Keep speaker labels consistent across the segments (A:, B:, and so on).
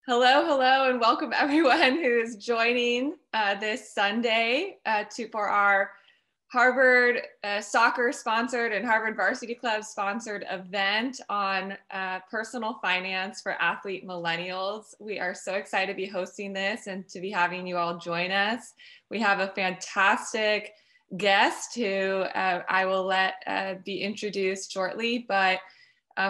A: Hello, hello, and welcome everyone who is joining this Sunday for our Harvard soccer sponsored and Harvard Varsity Club sponsored event on personal finance for athlete millennials. We are so excited to be hosting this and to be having you all join us. We have a fantastic guest who I will let be introduced shortly, but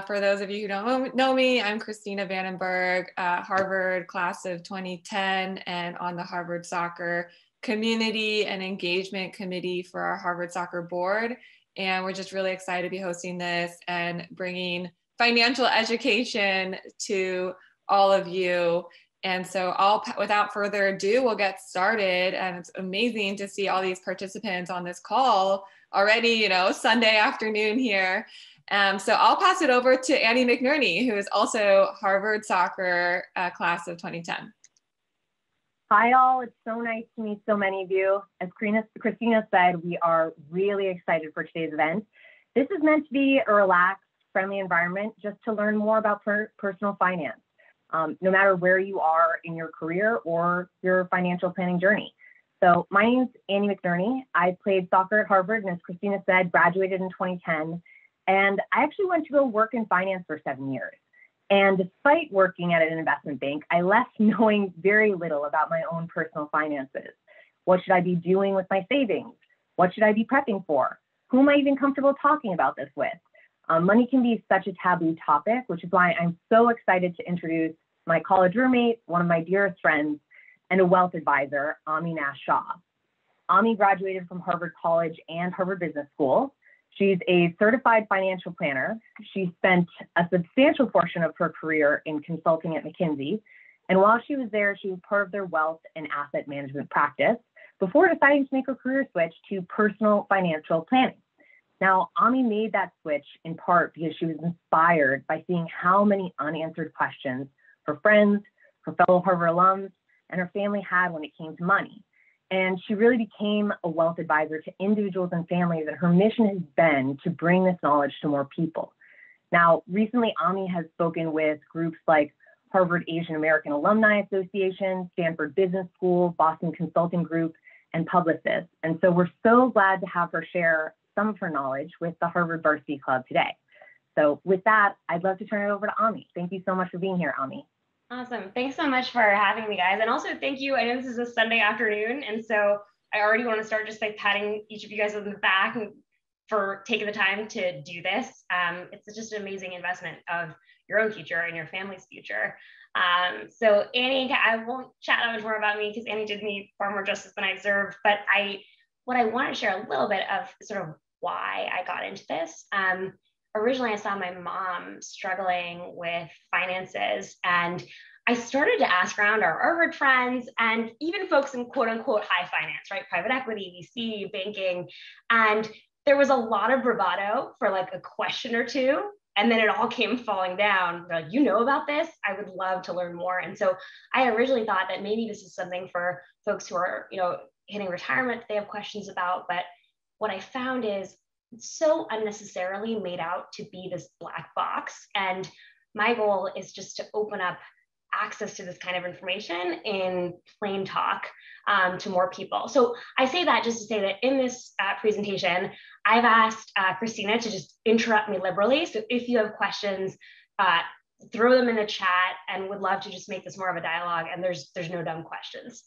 A: for those of you who don't know me, I'm Christina Vandenberg, Harvard class of 2010, and on the Harvard Soccer Community and Engagement Committee for our Harvard Soccer Board. And we're just really excited to be hosting this and bringing financial education to all of you. And so without further ado, we'll get started. And it's amazing to see all these participants on this call already, Sunday afternoon here. So I'll pass it over to Annie Mcderney, who is also Harvard Soccer class of 2010.
B: Hi all, it's so nice to meet so many of you. As Christina said, we are really excited for today's event. This is meant to be a relaxed, friendly environment just to learn more about personal finance, no matter where you are in your career or your financial planning journey. So my name's Annie Mcderney. I played soccer at Harvard, and as Christina said, graduated in 2010. And I actually went to go work in finance for 7 years. And despite working at an investment bank, I left knowing very little about my own personal finances. What should I be doing with my savings? What should I be prepping for? Who am I even comfortable talking about this with? Money can be such a taboo topic, which is why I'm so excited to introduce my college roommate, one of my dearest friends, and a wealth advisor, Shah. Ami graduated from Harvard College and Harvard Business School. She's a certified financial planner. She spent a substantial portion of her career in consulting at McKinsey. And while she was there, she was part of their wealth and asset management practice before deciding to make her career switch to personal financial planning. Now, Ami made that switch in part because she was inspired by seeing how many unanswered questions her friends, her fellow Harvard alums, and her family had when it came to money. And she really became a wealth advisor to individuals and families, and her mission has been to bring this knowledge to more people. Now, recently, Ami has spoken with groups like Harvard Asian American Alumni Association, Stanford Business School, Boston Consulting Group, and Publicis. And so we're so glad to have her share some of her knowledge with the Harvard Varsity Club today. So with that, I'd love to turn it over to Ami. Thank you so much for being here, Ami.
C: Awesome. Thanks so much for having me, guys. And also thank you. I know this is a Sunday afternoon, and so I already want to start just by patting each of you guys on the back for taking the time to do this. It's just an amazing investment of your own future and your family's future. So Annie, I won't chat that much more about me because Annie did me far more justice than I deserved, but what I want to share a little bit of sort of why I got into this. Originally, I saw my mom struggling with finances, and I started to ask around our Harvard friends and even folks in quote unquote high finance, right? Private equity, VC, banking. And there was a lot of bravado for like a question or two. And then it all came falling down. They're like, you know about this? I would love to learn more. And so I originally thought that maybe this is something for folks who are, hitting retirement that they have questions about. But what I found is so unnecessarily made out to be this black box. And my goal is just to open up access to this kind of information in plain talk to more people. So I say that just to say that in this presentation, I've asked Christina to just interrupt me liberally. So if you have questions, throw them in the chat, and would love to just make this more of a dialogue, and there's no dumb questions.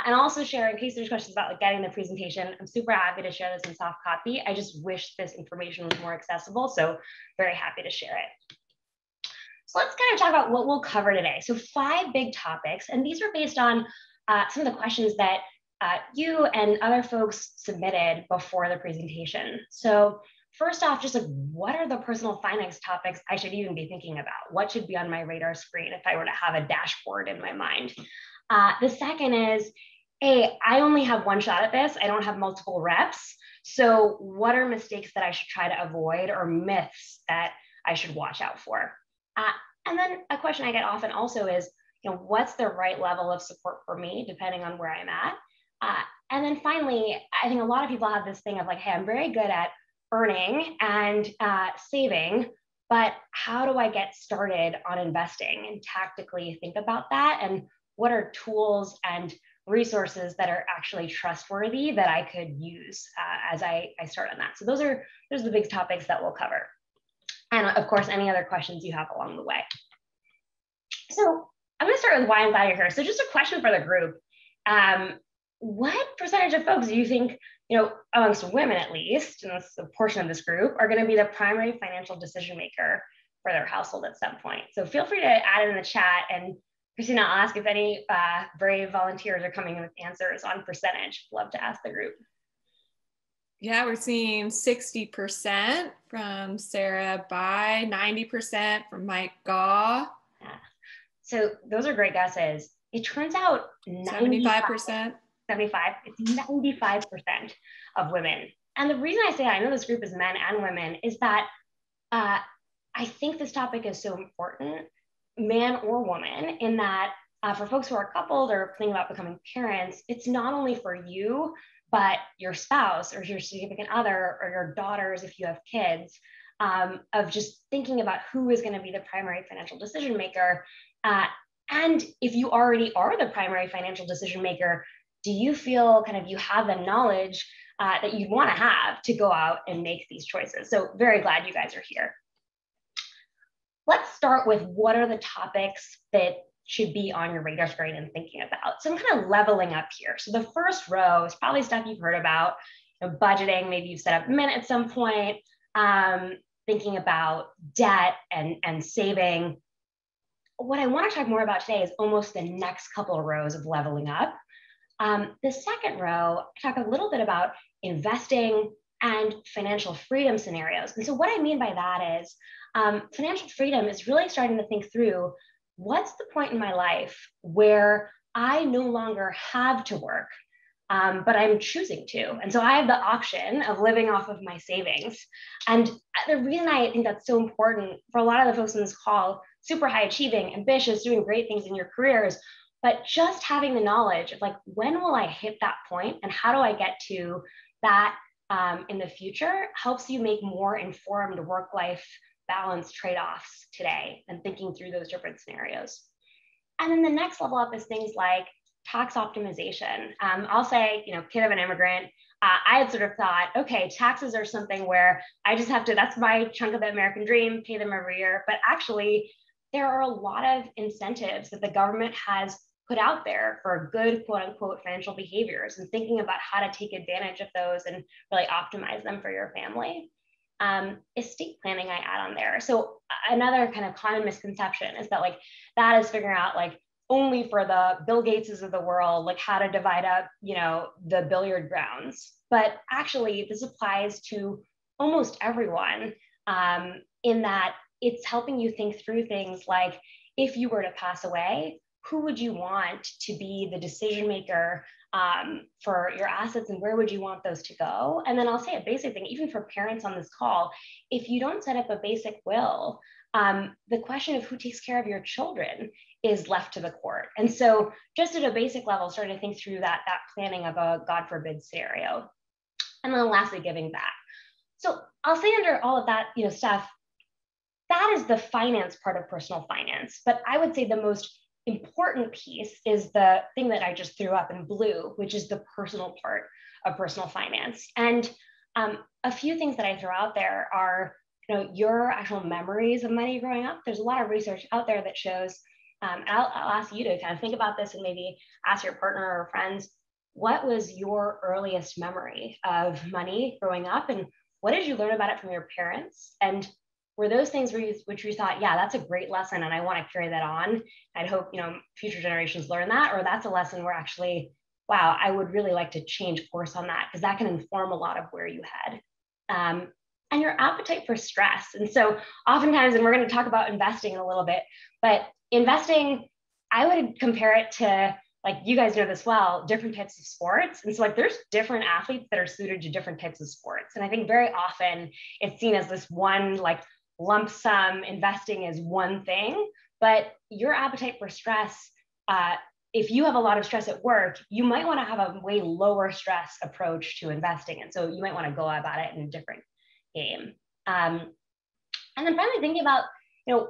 C: And also share, in case there's questions about getting the presentation, I'm super happy to share this in soft copy. I just wish this information was more accessible, so very happy to share it. So let's kind of talk about what we'll cover today. So 5 big topics, and these are based on some of the questions that you and other folks submitted before the presentation. So first off, just like, what are the personal finance topics I should even be thinking about? What should be on my radar screen if I were to have a dashboard in my mind? The second is, I only have one shot at this. I don't have multiple reps. So what are mistakes that I should try to avoid, or myths that I should watch out for? And then a question I get often also is, what's the right level of support for me, depending on where I'm at? And then finally, I think a lot of people have this thing of like, hey, I'm very good at earning and saving, but how do I get started on investing and tactically think about that? And what are tools and resources that are actually trustworthy that I could use as I start on that? So those are the big topics that we'll cover. And of course, any other questions you have along the way. So I'm going to start with why I'm glad you're here. So just a question for the group. What percentage of folks do you think, amongst women at least, and that's a portion of this group, are going to be the primary financial decision maker for their household at some point? So feel free to add it in the chat. And Christina, I'll ask if any brave volunteers are coming in with answers on percentage. Love to ask the group.
A: Yeah, we're seeing 60% from Sarah Bai, 90% from Mike Gaw.
C: Yeah. So those are great guesses. It turns out
A: 75%.
C: 75, it's 95% of women. And the reason I say that, I know this group is men and women, is that I think this topic is so important, man or woman, in that for folks who are coupled or thinking about becoming parents, it's not only for you, but your spouse or your significant other or your daughters if you have kids, of just thinking about who is going to be the primary financial decision maker. And if you already are the primary financial decision maker, do you feel kind of you have the knowledge that you want to have to go out and make these choices? So very glad you guys are here. Let's start with what are the topics that should be on your radar screen and thinking about. So I'm kind of leveling up here. So the first row is probably stuff you've heard about, budgeting, maybe you've set up Mint at some point, thinking about debt and saving. What I want to talk more about today is almost the next couple of rows of leveling up. The second row, I talk a little bit about investing and financial freedom scenarios. And so what I mean by that is financial freedom is really starting to think through what's the point in my life where I no longer have to work, but I'm choosing to. And so I have the option of living off of my savings. And the reason I think that's so important for a lot of the folks in this call, super high achieving, ambitious, doing great things in your careers, but just having the knowledge of like, when will I hit that point and how do I get to that in the future helps you make more informed work-life balance trade-offs today and thinking through those different scenarios. And then the next level up is things like tax optimization. I'll say, kid of an immigrant, I had sort of thought, okay, taxes are something where I just have to, that's my chunk of the American dream, pay them every year. But actually, there are a lot of incentives that the government has put out there for good, quote unquote, financial behaviors and thinking about how to take advantage of those and really optimize them for your family. Estate planning I add on there. So another kind of common misconception is that like that is figuring out like only for the Bill Gateses of the world, like how to divide up, the billiard grounds. But actually this applies to almost everyone in that it's helping you think through things like if you were to pass away, who would you want to be the decision maker for your assets and where would you want those to go? And then I'll say a basic thing, even for parents on this call, if you don't set up a basic will, the question of who takes care of your children is left to the court. And so just at a basic level, starting to think through that planning of a God forbid scenario. And then lastly, giving back. So I'll say under all of that, stuff, that is the finance part of personal finance. But I would say the most important piece is the thing that I just threw up in blue, which is the personal part of personal finance. And a few things that I throw out there are, your actual memories of money growing up. There's a lot of research out there that shows, I'll ask you to kind of think about this and maybe ask your partner or friends, what was your earliest memory of money growing up? And what did you learn about it from your parents? And were those things which you thought, yeah, that's a great lesson and I want to carry that on. I'd hope, future generations learn that, or that's a lesson where actually, wow, I would really like to change course on that because that can inform a lot of where you head. And your appetite for stress. And so oftentimes, and we're going to talk about investing in a little bit, but investing, I would compare it to, like you guys know this well, different types of sports. And so like there's different athletes that are suited to different types of sports. And I think very often it's seen as this one like lump sum investing is one thing, but your appetite for stress, if you have a lot of stress at work, you might want to have a way lower stress approach to investing. And so you might want to go about it in a different game. And then finally thinking about,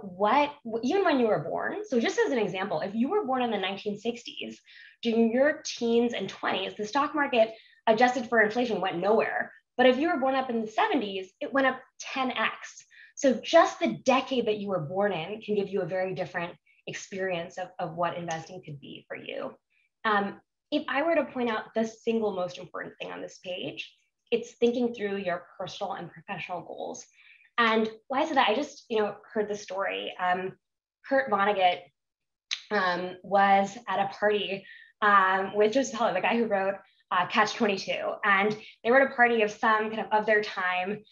C: what, even when you were born. So just as an example, if you were born in the 1960s, during your teens and 20s, the stock market adjusted for inflation went nowhere. But if you were born up in the 70s, it went up 10x. So just the decade that you were born in can give you a very different experience of what investing could be for you. If I were to point out the single most important thing on this page, it's thinking through your personal and professional goals. And why I said that, I just heard the story. Kurt Vonnegut was at a party with Joseph Heller, the guy who wrote Catch-22, and they were at a party of some kind of their time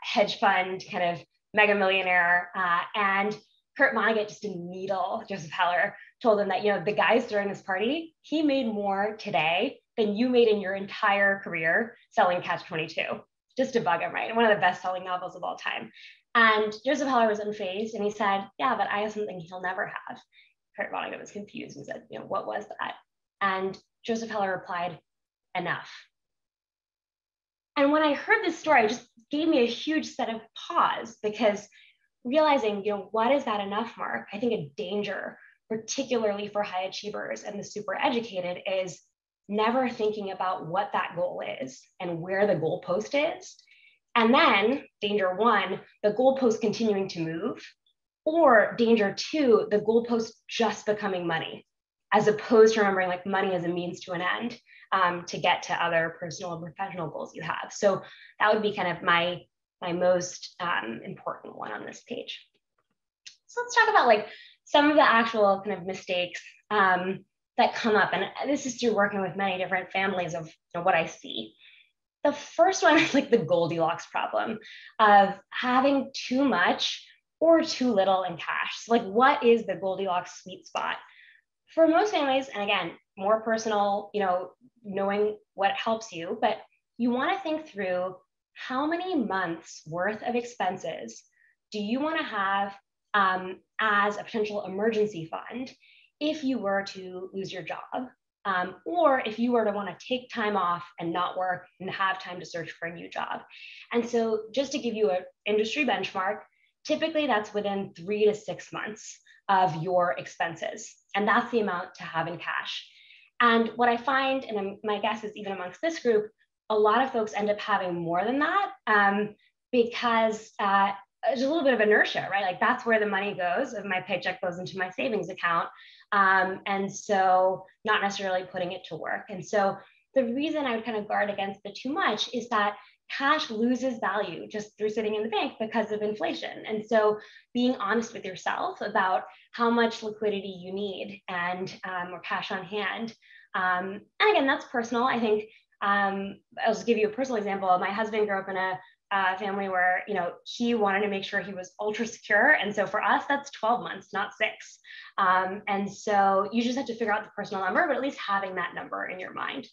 C: hedge fund kind of mega millionaire, and Kurt Vonnegut just didn't needle Joseph Heller, told him that the guys throwing this party, he made more today than you made in your entire career selling Catch-22. Just to bug him, right? One of the best-selling novels of all time. And Joseph Heller was unfazed, and he said, "Yeah, but I have something he'll never have." Kurt Vonnegut was confused and said, "What was that?" And Joseph Heller replied, "Enough." And when I heard this story, it just gave me a huge set of pause, because realizing, what is that enough mark? I think a danger, particularly for high achievers and the super educated, is never thinking about what that goal is and where the goalpost is. And then danger one, the goalpost continuing to move, or danger two, the goalpost just becoming money, as opposed to remembering like money as a means to an end to get to other personal and professional goals you have. So that would be kind of my most important one on this page. So let's talk about like some of the actual kind of mistakes that come up. And this is through working with many different families of what I see. The first one is like the Goldilocks problem of having too much or too little in cash. So like, what is the Goldilocks sweet spot? For most families, and again, more personal, knowing what helps you, but you want to think through how many months worth of expenses do you want to have as a potential emergency fund if you were to lose your job, or if you were to want to take time off and not work and have time to search for a new job. And so just to give you an industry benchmark, typically that's within 3 to 6 months of your expenses. And that's the amount to have in cash. And what I find, and my guess is even amongst this group, a lot of folks end up having more than that because there's a little bit of inertia, right? Like that's where the money goes. If my paycheck goes into my savings account. And so not necessarily putting it to work. And so the reason I would kind of guard against the too much is that cash loses value just through sitting in the bank because of inflation. And so being honest with yourself about how much liquidity you need and or cash on hand. And again, that's personal. I think I'll just give you a personal example. My husband grew up in a family where he wanted to make sure he was ultra secure, and so for us that's 12 months, not 6. And so you just have to figure out the personal number, but at least having that number in your mind.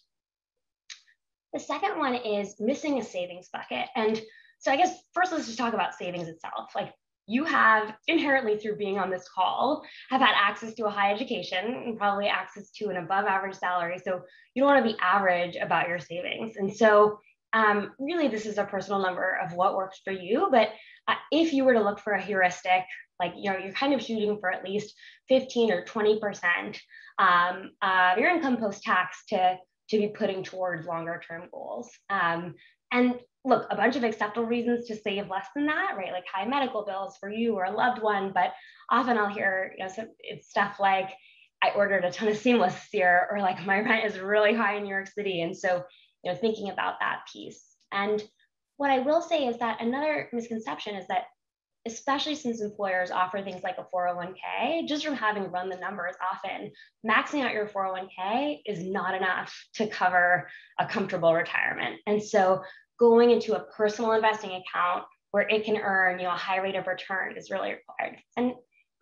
C: The second one is missing a savings bucket. And so I guess first let's just talk about savings itself. Like you have inherently, through being on this call, have had access to a high education and probably access to an above average salary. So you don't want to be average about your savings. And so really, this is a personal number of what works for you. But if you were to look for a heuristic, like you're kind of shooting for at least 15 or 20% of your income post-tax to be putting towards longer term goals. And look, a bunch of acceptable reasons to save less than that, right? Like high medical bills for you or a loved one. But often I'll hear, it's stuff like, I ordered a ton of seamless this year, or like my rent is really high in New York City. And so thinking about that piece. And what I will say is that another misconception is that, especially since employers offer things like a 401k, just from having run the numbers often, maxing out your 401k is not enough to cover a comfortable retirement. And so going into a personal investing account where it can earn a high rate of return is really required. And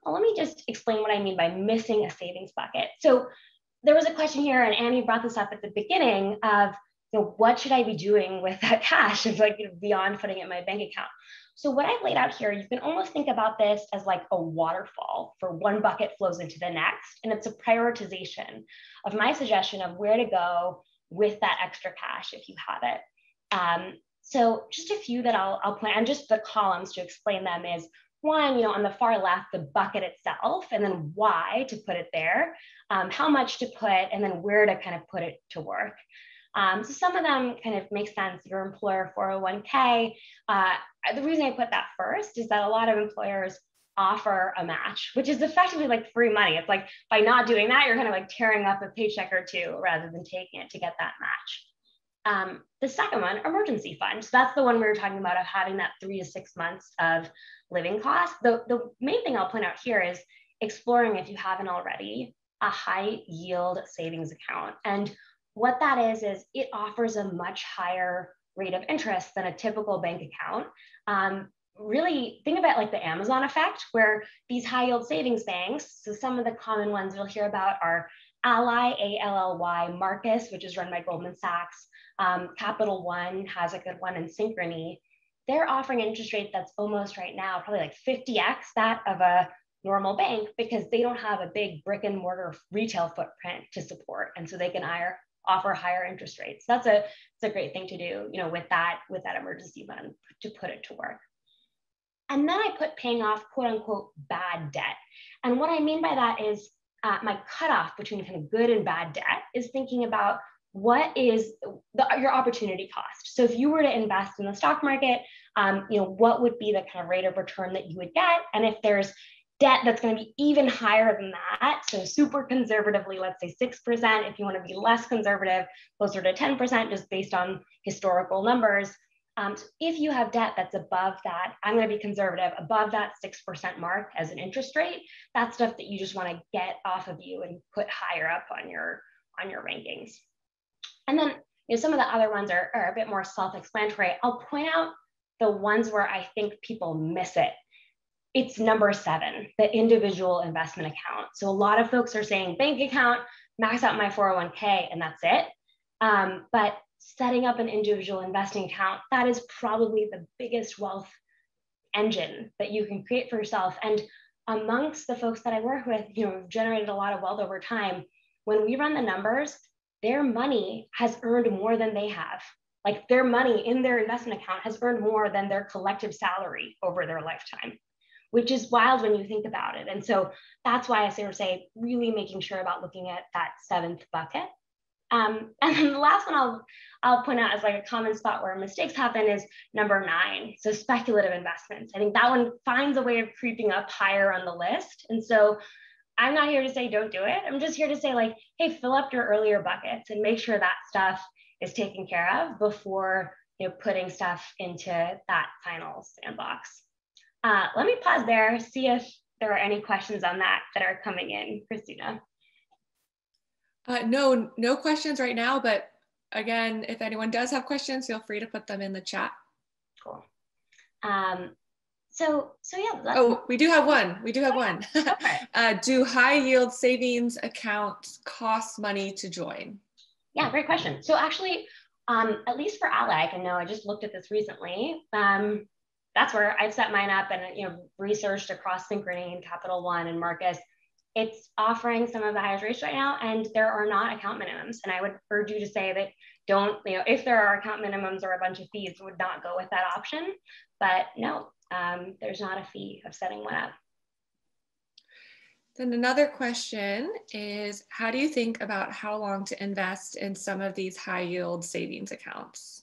C: let me just explain what I mean by missing a savings bucket. So there was a question here, and Annie brought this up at the beginning of, what should I be doing with that cash if beyond putting it in my bank account? So what I've laid out here, you can almost think about this as like a waterfall, for one bucket flows into the next. And it's a prioritization of my suggestion of where to go with that extra cash if you have it. So just a few that I'll point, and just the columns to explain them is one, on the far left, the bucket itself, and then why to put it there, how much to put, and then where to kind of put it to work. So some of them kind of make sense. Your employer 401k. The reason I put that first is that a lot of employers offer a match, which is effectively like free money. It's like by not doing that, you're kind of like tearing up a paycheck or two rather than taking it to get that match. The second one, emergency fund. So that's the one we were talking about of having that 3 to 6 months of living costs. The main thing I'll point out here is exploring, if you haven't already, a high yield savings account. And what that is it offers a much higher rate of interest than a typical bank account. Really think about like the Amazon effect, where these high yield savings banks, so some of the common ones you'll hear about are Ally, ALLY, Marcus, which is run by Goldman Sachs, Capital One has a good one, and Synchrony. They're offering an interest rate that's almost right now, probably like 50x that of a normal bank, because they don't have a big brick and mortar retail footprint to support. And so they can offer higher interest rates. It's a great thing to do, with that emergency fund to put it to work. And then I put paying off quote unquote bad debt. And what I mean by that is my cutoff between kind of good and bad debt is thinking about what is your opportunity cost. So if you were to invest in the stock market, what would be the kind of rate of return that you would get? And if there's debt that's going to be even higher than that, so super conservatively, let's say 6%, if you want to be less conservative, closer to 10%, just based on historical numbers. So if you have debt that's above that, I'm going to be conservative, above that 6% mark as an interest rate, that's stuff that you just want to get off of you and put higher up on your rankings. And then some of the other ones are a bit more self-explanatory. I'll point out the ones where I think people miss it. It's number 7, the individual investment account. So a lot of folks are saying bank account, max out my 401k, and that's it. But setting up an individual investing account, that is probably the biggest wealth engine that you can create for yourself. And amongst the folks that I work with, generated a lot of wealth over time. When we run the numbers, their money has earned more than they have. Like their money in their investment account has earned more than their collective salary over their lifetime, which is wild when you think about it. And so that's why I say really making sure about looking at that 7th bucket. And then the last one I'll point out as like a common spot where mistakes happen is number 9. So speculative investments. I think that one finds a way of creeping up higher on the list. And so I'm not here to say don't do it. I'm just here to say like, hey, fill up your earlier buckets and make sure that stuff is taken care of before putting stuff into that final sandbox. Let me pause there, see if there are any questions on that are coming in, Christina.
A: No questions right now, but again, if anyone does have questions, feel free to put them in the chat.
C: Cool. So yeah.
A: Oh, we do have one.
C: Okay.
A: Do high yield savings accounts cost money to join?
C: Yeah, great question. So actually, at least for Ally, I know I just looked at this recently. That's where I've set mine up and researched across Synchrony and Capital One and Marcus. It's offering some of the highest rates right now, and there are not account minimums. And I would urge you to say that don't, if there are account minimums or a bunch of fees, would not go with that option. But no, there's not a fee of setting one up.
A: Then another question is, how do you think about how long to invest in some of these high yield savings accounts?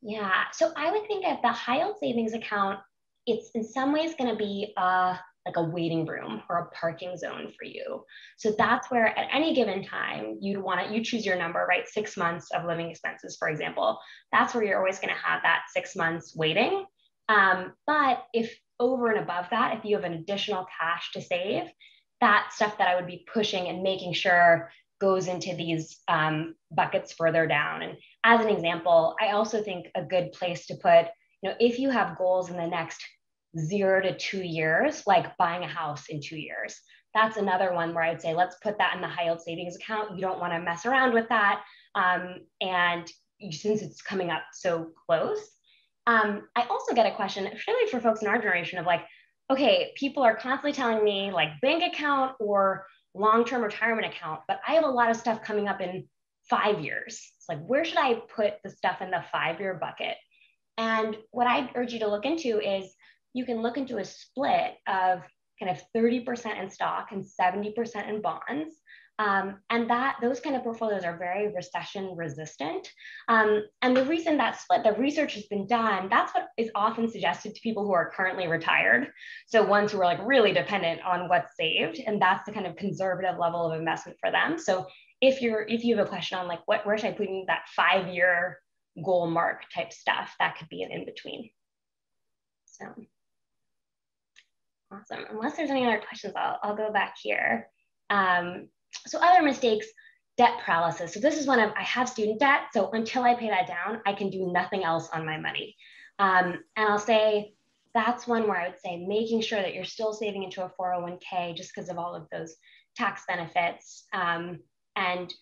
C: Yeah, so I would think of the high yield savings account, it's in some ways going to be like a waiting room or a parking zone for you. So that's where at any given time, you choose your number, right? 6 months of living expenses, for example. That's where you're always going to have that 6 months waiting. But if over and above that, if you have an additional cash to save, that stuff that I would be pushing and making sure goes into these buckets further down. And as an example, I also think a good place to put, if you have goals in the next 0 to 2 years, like buying a house in 2 years, that's another one where I'd say, let's put that in the high yield savings account. You don't want to mess around with that. And since it's coming up so close, I also get a question, particularly for folks in our generation, of like, okay, people are constantly telling me like bank account or long-term retirement account, but I have a lot of stuff coming up in 5 years. It's like, where should I put the stuff in the 5-year bucket? And what I'd urge you to look into is you can look into a split of kind of 30% in stock and 70% in bonds. And those kind of portfolios are very recession resistant. And the reason that split, the research has been done, that's what is often suggested to people who are currently retired. So ones who are like really dependent on what's saved, and that's the kind of conservative level of investment for them. So if you have a question on like where should I put in that 5-year goal mark type stuff, that could be an in-between. So awesome. Unless there's any other questions, I'll go back here. So other mistakes, debt paralysis. So this is one of, I have student debt. So until I pay that down, I can do nothing else on my money. And I'll say that's one where I would say making sure that you're still saving into a 401k just because of all of those tax benefits. And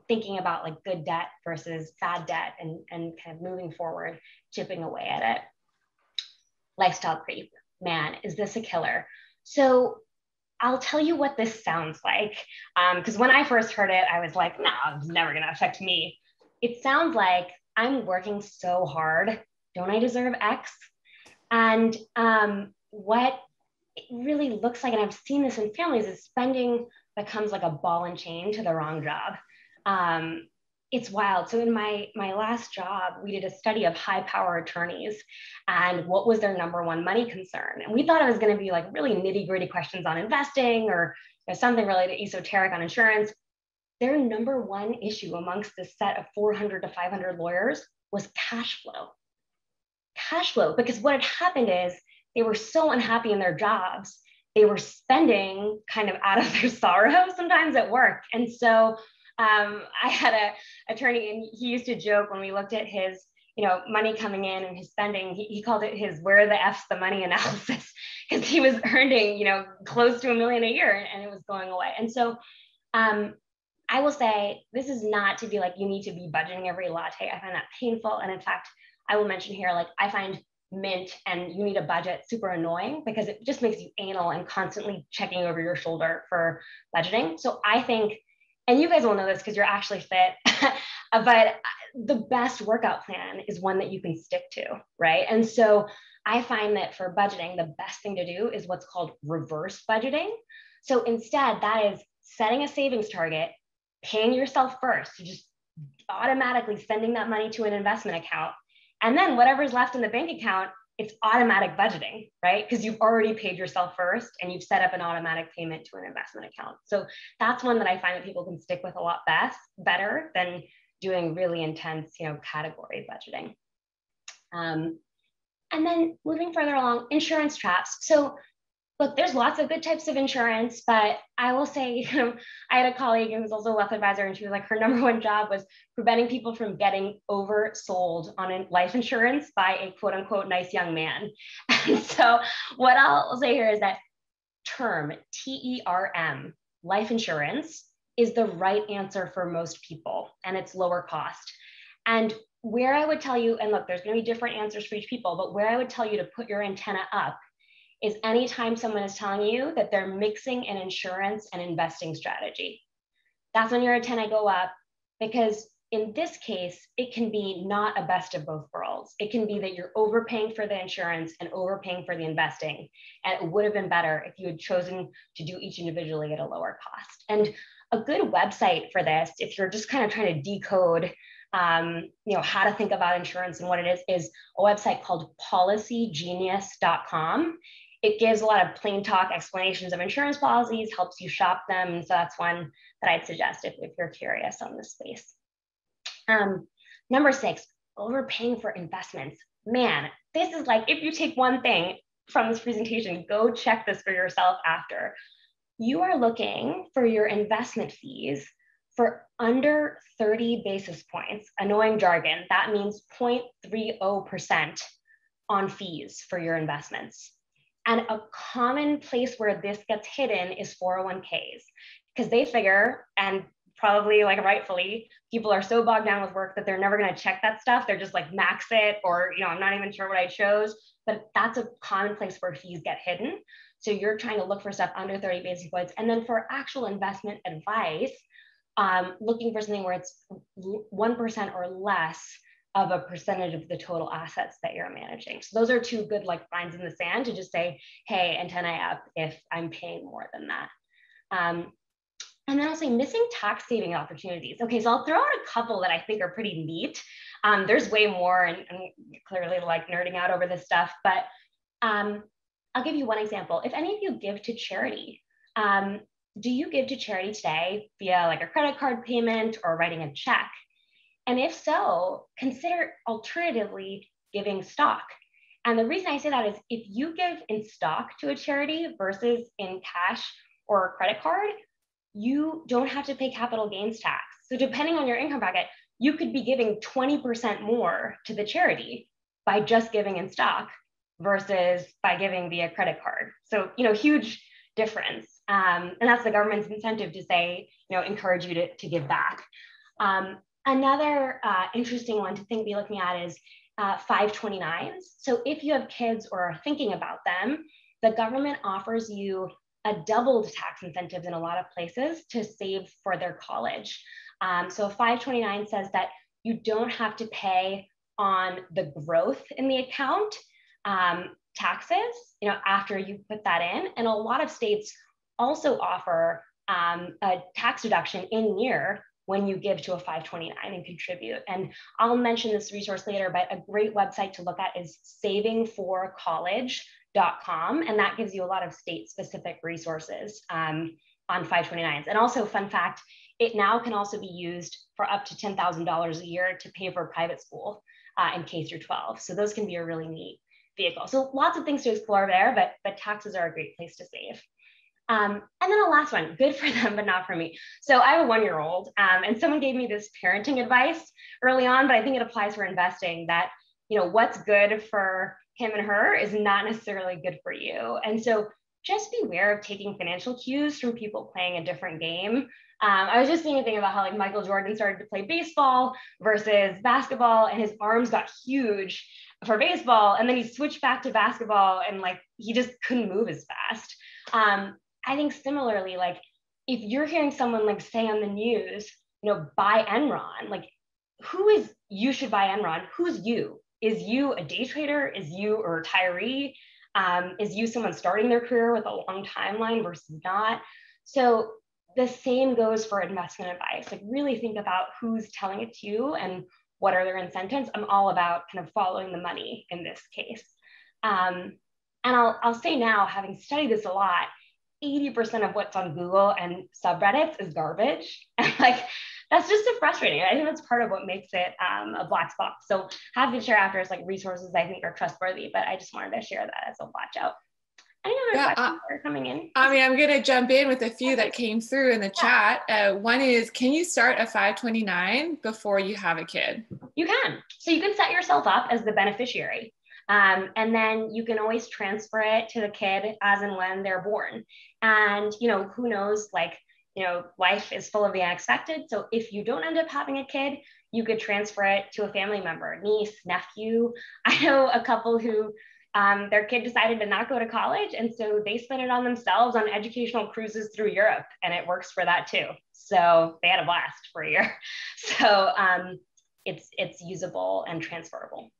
C: thinking about like good debt versus bad debt and kind of moving forward, chipping away at it. Lifestyle creep, man, is this a killer? So I'll tell you what this sounds like. Because when I first heard it, I was like, no, it's never gonna affect me. It sounds like I'm working so hard. Don't I deserve X? And what it really looks like, and I've seen this in families, is spending becomes like a ball and chain to the wrong job. It's wild. So in my last job, we did a study of high power attorneys and what was their number one money concern. And we thought it was going to be like really nitty gritty questions on investing or something related esoteric on insurance. Their number one issue amongst this set of 400 to 500 lawyers was cash flow. Cash flow, because what had happened is they were so unhappy in their jobs, they were spending kind of out of their sorrow sometimes at work. And so I had an attorney, and he used to joke when we looked at his, money coming in and his spending, he called it his "where the F's the money" analysis, because he was earning, close to $1 million a year, and it was going away. And so I will say this is not to be like you need to be budgeting every latte. I find that painful, and in fact, I will mention here, like I find Mint and you need a budget super annoying because it just makes you anal and constantly checking over your shoulder for budgeting. So I think, and you guys will know this because you're actually fit, but the best workout plan is one that you can stick to, right? And so I find that for budgeting, the best thing to do is what's called reverse budgeting. So instead, that is setting a savings target, paying yourself first, so just automatically sending that money to an investment account. And then whatever's left in the bank account, it's automatic budgeting, right? Because you've already paid yourself first and you've set up an automatic payment to an investment account. So that's one that I find that people can stick with a lot better than doing really intense, category budgeting. And then moving further along, insurance traps. So look, there's lots of good types of insurance, but I will say, I had a colleague who was also a wealth advisor, and she was like, her number one job was preventing people from getting oversold on life insurance by a quote unquote nice young man. And so what I'll say here is that term, TERM, life insurance, is the right answer for most people, and it's lower cost. And where I would tell you, and look, there's going to be different answers for each people, but where I would tell you to put your antenna up is anytime someone is telling you that they're mixing an insurance and investing strategy. That's when your antenna go up, because in this case, it can be not a best of both worlds. It can be that you're overpaying for the insurance and overpaying for the investing. And it would have been better if you had chosen to do each individually at a lower cost. And a good website for this, if you're just kind of trying to decode how to think about insurance and what it is a website called policygenius.com. It gives a lot of plain talk explanations of insurance policies, helps you shop them. And so that's one that I'd suggest if you're curious on this space. Number 6, overpaying for investments. Man, this is like, if you take one thing from this presentation, go check this for yourself after. You are looking for your investment fees for under 30 basis points, annoying jargon. That means 0.30% on fees for your investments. And a common place where this gets hidden is 401ks, because they figure, and probably like rightfully, people are so bogged down with work that they're never going to check that stuff. They're just like max it, or I'm not even sure what I chose, but that's a common place where fees get hidden. So you're trying to look for stuff under 30 basis points. And then for actual investment advice, looking for something where it's 1% or less of a percentage of the total assets that you're managing. So those are two good like lines in the sand to just say, hey, antennae up if I'm paying more than that. And then I'll say missing tax saving opportunities. Okay, so I'll throw out a couple that I think are pretty neat. There's way more and clearly like nerding out over this stuff, but I'll give you one example. If any of you give to charity, do you give to charity today via like a credit card payment or writing a check? And if so, consider alternatively giving stock. And the reason I say that is if you give in stock to a charity versus in cash or a credit card, you don't have to pay capital gains tax. So depending on your income bracket, you could be giving 20% more to the charity by just giving in stock versus by giving via credit card. So, huge difference. And that's the government's incentive to say, encourage you to give back. Another interesting one to be looking at is 529s. So if you have kids or are thinking about them, the government offers you a doubled tax incentive in a lot of places to save for their college. So 529 says that you don't have to pay on the growth in the account taxes, after you put that in. And a lot of states also offer a tax deduction in year when you give to a 529 and contribute. And I'll mention this resource later, but a great website to look at is savingforcollege.com. And that gives you a lot of state-specific resources on 529s. And also, fun fact, it now can also be used for up to $10,000 a year to pay for private school in K through 12. So those can be a really neat vehicle. So lots of things to explore there, but taxes are a great place to save. And then the last one, good for them, but not for me. So I have a 1-year-old and someone gave me this parenting advice early on, but I think it applies for investing that, what's good for him and her is not necessarily good for you. And so just beware of taking financial cues from people playing a different game. I was just thinking about how like Michael Jordan started to play baseball versus basketball and his arms got huge for baseball. And then he switched back to basketball and like, he just couldn't move as fast. I think similarly, like if you're hearing someone like say on the news, buy Enron, like who is you should buy Enron? Who's you? Is you a day trader? Is you a retiree? Is you someone starting their career with a long timeline versus not? So the same goes for investment advice. Like really think about who's telling it to you and what are their incentives. I'm all about kind of following the money in this case. And I'll say now, having studied this a lot, 80% of what's on Google and subreddits is garbage. And like, that's just so frustrating. I think that's part of what makes it a black spot. So happy to share after is like resources I think are trustworthy, but I just wanted to share that as a watch out. Any other questions that are coming in?
A: I'm going to jump in with a few that came through in the chat. One is, can you start a 529 before you have a kid?
C: You can. So you can set yourself up as the beneficiary. And then you can always transfer it to the kid as and when they're born. And, who knows, like, life is full of the unexpected. So if you don't end up having a kid, you could transfer it to a family member, niece, nephew. I know a couple who their kid decided to not go to college. And so they spent it on themselves on educational cruises through Europe. And it works for that too. So they had a blast for a year. So it's usable and transferable.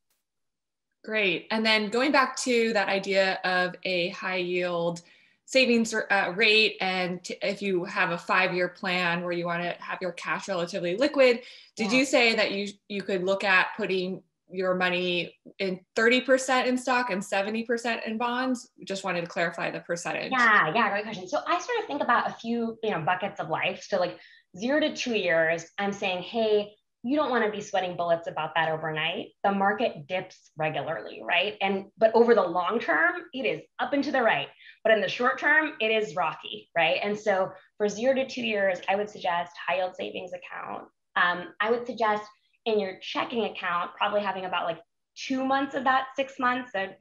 A: Great. And then going back to that idea of a high yield savings rate, and if you have a 5-year plan where you want to have your cash relatively liquid, did you say that you could look at putting your money in 30% in stock and 70% in bonds? Just wanted to clarify the percentage.
C: Yeah, great question. So I sort of think about a few, buckets of life. So like 0 to 2 years, I'm saying, hey, you don't want to be sweating bullets about that overnight. The market dips regularly, right? But over the long term, it is up and to the right. But in the short term, it is rocky, right? And so for 0 to 2 years, I would suggest high yield savings account. I would suggest in your checking account, probably having about like 2 months of that, 6 months, and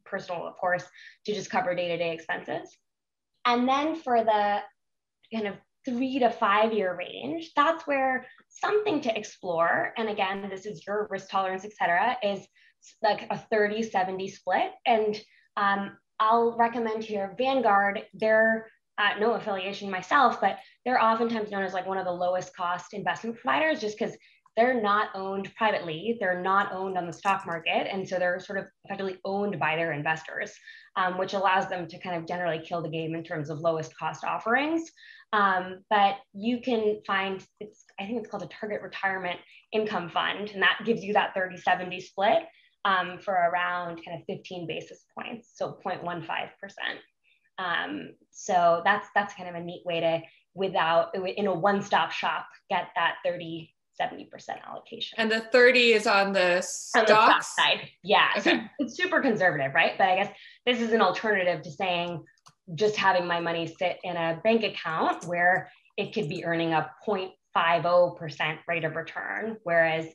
C: personal, of course, to just cover day-to-day expenses. And then for the kind of 3 to 5 year range, that's where something to explore. And again, this is your risk tolerance, et cetera, is like a 30-70 split. And I'll recommend here Vanguard. They're no affiliation myself, but they're oftentimes known as like one of the lowest cost investment providers just because they're not owned privately, they're not owned on the stock market. And so they're sort of effectively owned by their investors, which allows them to kind of generally kill the game in terms of lowest cost offerings. But you can find, I think it's called a target retirement income fund, and that gives you that 30-70 split for around kind of 15 basis points, so 0.15%. So that's kind of a neat way to, in a one-stop shop, get that 30-70% allocation.
A: And the 30 is on the stocks?
C: On the stock side, yeah.
A: Okay.
C: So it's super conservative, right? But I guess this is an alternative to saying just having my money sit in a bank account where it could be earning a 0.50% rate of return, whereas,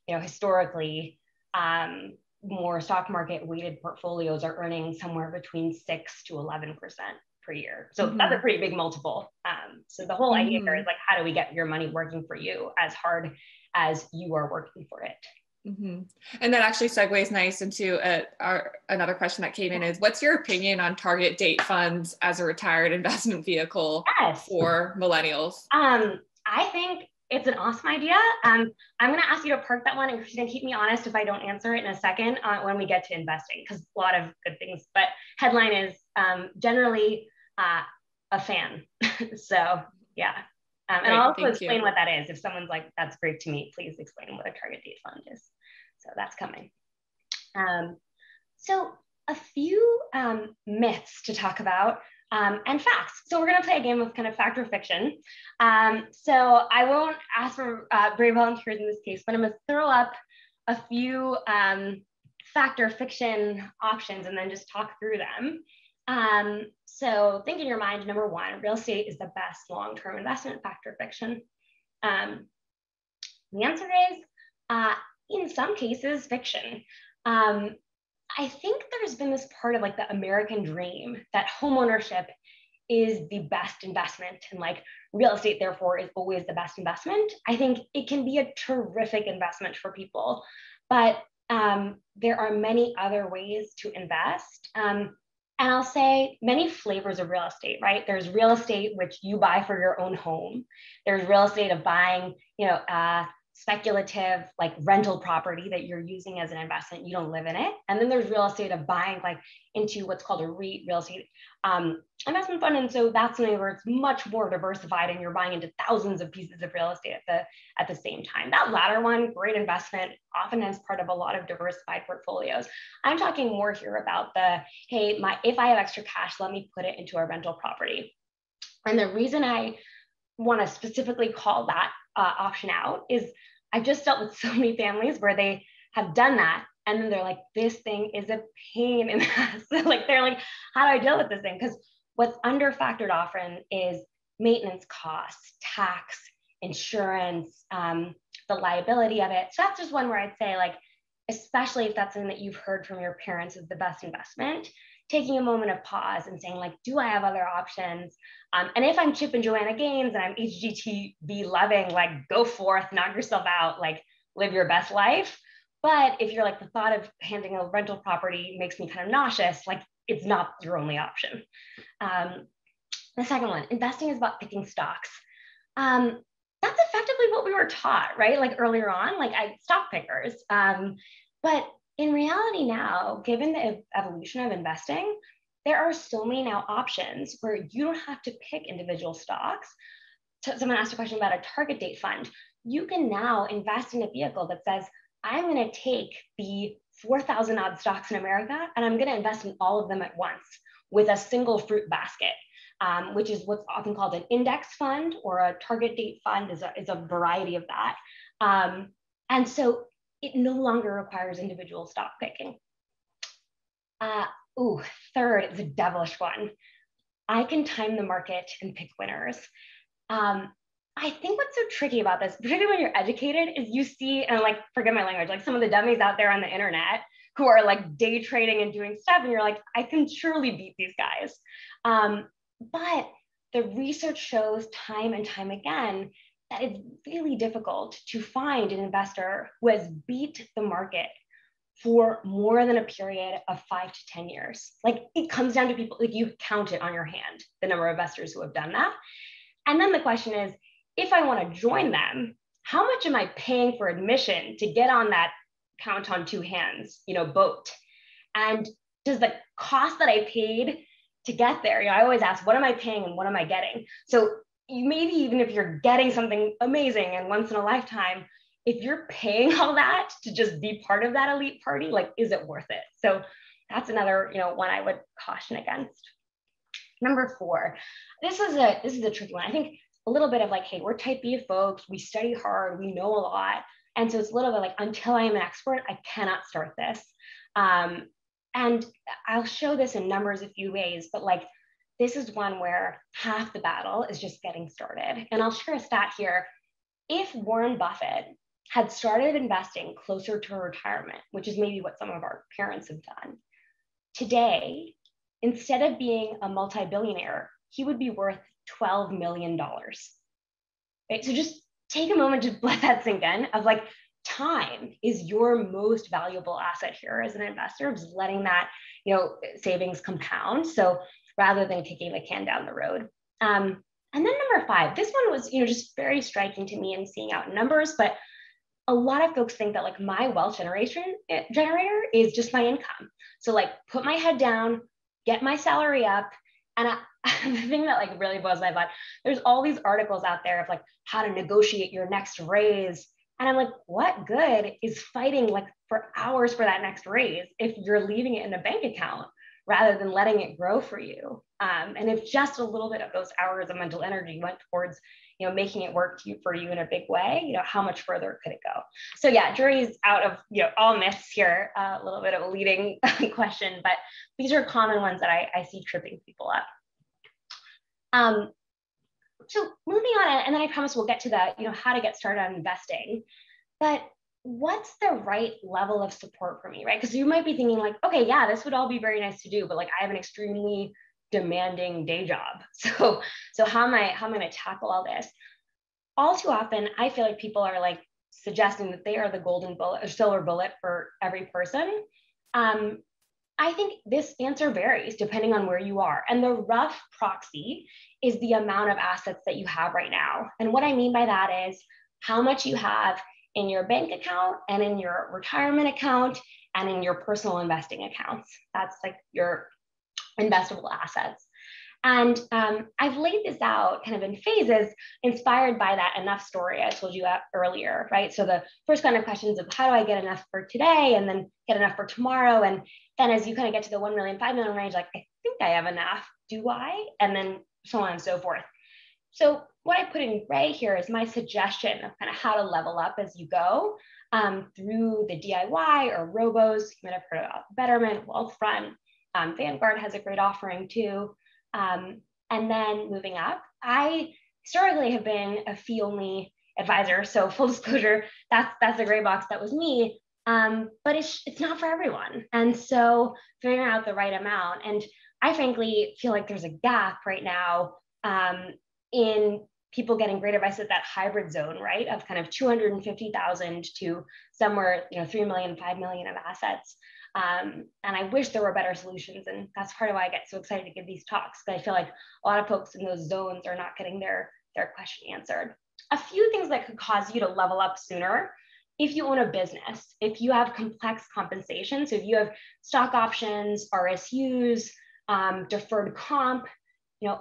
C: historically, more stock market weighted portfolios are earning somewhere between 6 to 11% per year. So that's a pretty big multiple. So the whole idea here is like, how do we get your money working for you as hard as you are working for it?
A: And that actually segues nice into another question that came in is, what's your opinion on target date funds as a retired investment vehicle for millennials?
C: I think it's an awesome idea. I'm going to ask you to park that one, and Christina, keep me honest if I don't answer it in a second when we get to investing, because a lot of good things. But headline is generally a fan. So yeah. And
A: Great,
C: I'll also explain what that is. If someone's like, that's great to me, please explain what a target date fund is. So that's coming. So a few myths to talk about. And facts. So we're going to play a game of kind of fact or fiction. So I won't ask for brave volunteers in this case, but I'm going to throw up a few fact or fiction options and then just talk through them. So think in your mind, number one, real estate is the best long-term investment, fact or fiction. The answer is, in some cases, fiction. I think there's been this part of like the American dream that homeownership is the best investment, and like real estate therefore is always the best investment. I think it can be a terrific investment for people, but there are many other ways to invest. And I'll say many flavors of real estate, right? There's real estate which you buy for your own home. There's real estate of buying, speculative like rental property that you're using as an investment, you don't live in it. And then there's real estate of buying like into what's called a REIT, real estate investment fund. And so that's something where it's much more diversified and you're buying into thousands of pieces of real estate at the same time. That latter one, great investment, often as part of a lot of diversified portfolios. I'm talking more here about hey, if I have extra cash, let me put it into a rental property. And the reason I want to specifically call that option out is I've just dealt with so many families where they have done that and then they're like, this thing is a pain in the ass. Like they're like, how do I deal with this thing? Because what's under factored often is maintenance costs, tax, insurance, the liability of it. So that's just one where I'd say, like, especially if that's something that you've heard from your parents is the best investment, taking a moment of pause and saying, like, do I have other options? And if I'm Chip and Joanna Gaines and I'm HGTV loving, like, go forth, knock yourself out, like, live your best life. But if you're like, the thought of handling a rental property makes me kind of nauseous, like, it's not your only option. The second one, investing is about picking stocks. That's effectively what we were taught, right? Like earlier on, like stock pickers. But in reality now, given the evolution of investing, there are so many now options where you don't have to pick individual stocks. So someone asked a question about a target date fund. You can now invest in a vehicle that says, I'm going to take the 4,000 odd stocks in America, and I'm going to invest in all of them at once with a single fruit basket, which is what's often called an index fund, or a target date fund is a variety of that. And so it no longer requires individual stock picking. Third is a devilish one. I can time the market and pick winners. I think what's so tricky about this, particularly when you're educated, is you see, and like, forget my language, like some of the dummies out there on the internet who are like day trading and doing stuff, and you're like, I can surely beat these guys. But the research shows time and time again that it's really difficult to find an investor who has beat the market for more than a period of 5 to 10 years. Like, it comes down to people, like, you count it on your hand, the number of investors who have done that. And then the question is, if I want to join them, how much am I paying for admission to get on that count on two hands, boat? And does the cost that I paid to get there, I always ask, what am I paying and what am I getting? So maybe even if you're getting something amazing and once in a lifetime, if you're paying all that to just be part of that elite party, like, is it worth it? So that's another, one I would caution against. Number 4, this is a tricky one. I think a little bit of like, hey, we're type B folks, we study hard, we know a lot. And so it's a little bit like, until I am an expert, I cannot start this. And I'll show this in numbers a few ways, but like, this is one where half the battle is just getting started. And I'll share a stat here. If Warren Buffett had started investing closer to retirement, which is maybe what some of our parents have done, today, instead of being a multi-billionaire, he would be worth $12 million. Right? So just take a moment to let that sink in of like, time is your most valuable asset here as an investor, just letting that, savings compound. So rather than kicking the can down the road. And then number 5, this one was, just very striking to me and seeing out numbers, but a lot of folks think that like my wealth generator is just my income. So like put my head down, get my salary up. And the thing that like really blows my butt, there's all these articles out there of like how to negotiate your next raise. And I'm like, what good is fighting like for hours for that next raise if you're leaving it in a bank account rather than letting it grow for you? And if just a little bit of those hours of mental energy went towards, making it work for you in a big way, how much further could it go? So yeah, jury's out of, all myths here, a little bit of a leading question, but these are common ones that I see tripping people up. So moving on, and then I promise we'll get to the, how to get started on investing, but what's the right level of support for me, right? Because you might be thinking like, okay, yeah, this would all be very nice to do, but like I have an extremely demanding day job. So how am I going to tackle all this? All too often, I feel like people are like suggesting that they are the golden bullet or silver bullet for every person. I think this answer varies depending on where you are. And the rough proxy is the amount of assets that you have right now. And what I mean by that is how much you have in your bank account and in your retirement account and in your personal investing accounts. That's like your investable assets. And I've laid this out kind of in phases inspired by that enough story I told you earlier, right? So the first kind of questions of how do I get enough for today and then get enough for tomorrow? And then as you kind of get to the 1 million, 5 million range, like, I think I have enough, do I? And then so on and so forth. So what I put in gray here is my suggestion of kind of how to level up as you go through the DIY or robos. You might have heard about Betterment, Wealthfront. Vanguard has a great offering too. And then moving up, I historically have been a fee-only advisor. So full disclosure, that's the gray box, that was me. But it's not for everyone. And so figuring out the right amount. And I frankly feel like there's a gap right now in people getting great advice at that hybrid zone, right? Of kind of 250,000 to somewhere, 3 million, 5 million of assets. And I wish there were better solutions. And that's part of why I get so excited to give these talks, because I feel like a lot of folks in those zones are not getting their question answered. A few things that could cause you to level up sooner: if you own a business, if you have complex compensation, so if you have stock options, RSUs, deferred comp,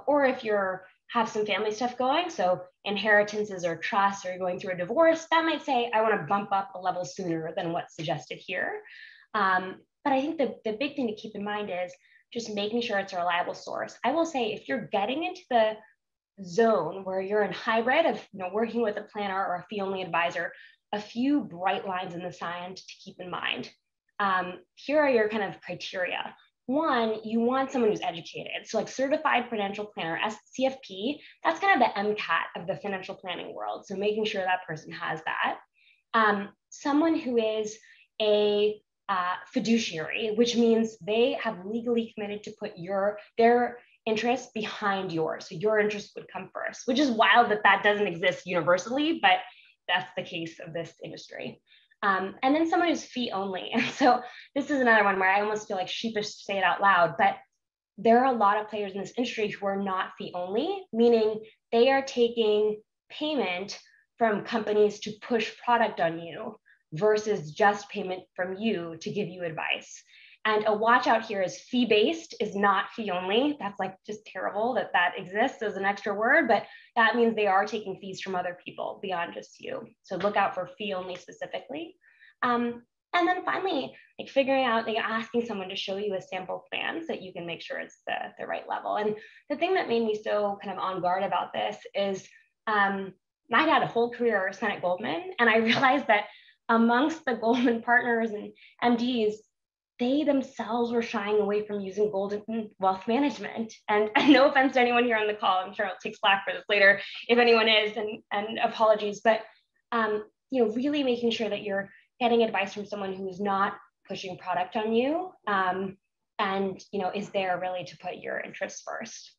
C: or if you're have some family stuff going, so inheritances or trusts, or you're going through a divorce, that might say, I want to bump up a level sooner than what's suggested here. But I think the big thing to keep in mind is just making sure it's a reliable source. I will say, if you're getting into the zone where you're in hybrid of working with a planner or a fee-only advisor, a few bright lines in the sand to keep in mind. Here are your kind of criteria. One, you want someone who's educated. So like certified financial planner, CFP, that's kind of the MCAT of the financial planning world. So making sure that person has that. Someone who is a fiduciary, which means they have legally committed to put their interests behind yours. So your interest would come first, which is wild that doesn't exist universally, but that's the case of this industry. And then someone who's fee only. And so this is another one where I almost feel like sheepish to say it out loud, but there are a lot of players in this industry who are not fee only, meaning they are taking payment from companies to push product on you versus just payment from you to give you advice. And a watch out here is fee-based is not fee-only. That's like just terrible that that exists as an extra word, but that means they are taking fees from other people beyond just you. So look out for fee-only specifically. And then finally, like figuring out, like asking someone to show you a sample plan so that you can make sure it's the right level. And the thing that made me so kind of on guard about this is my dad had a whole career spent at Goldman, and I realized that amongst the Goldman partners and MDs, they themselves were shying away from using Goldman wealth management. And no offense to anyone here on the call, I'm sure I'll take slack for this later if anyone is, and apologies, but you know, really making sure that you're getting advice from someone who's not pushing product on you, and you know, is there really to put your interests first.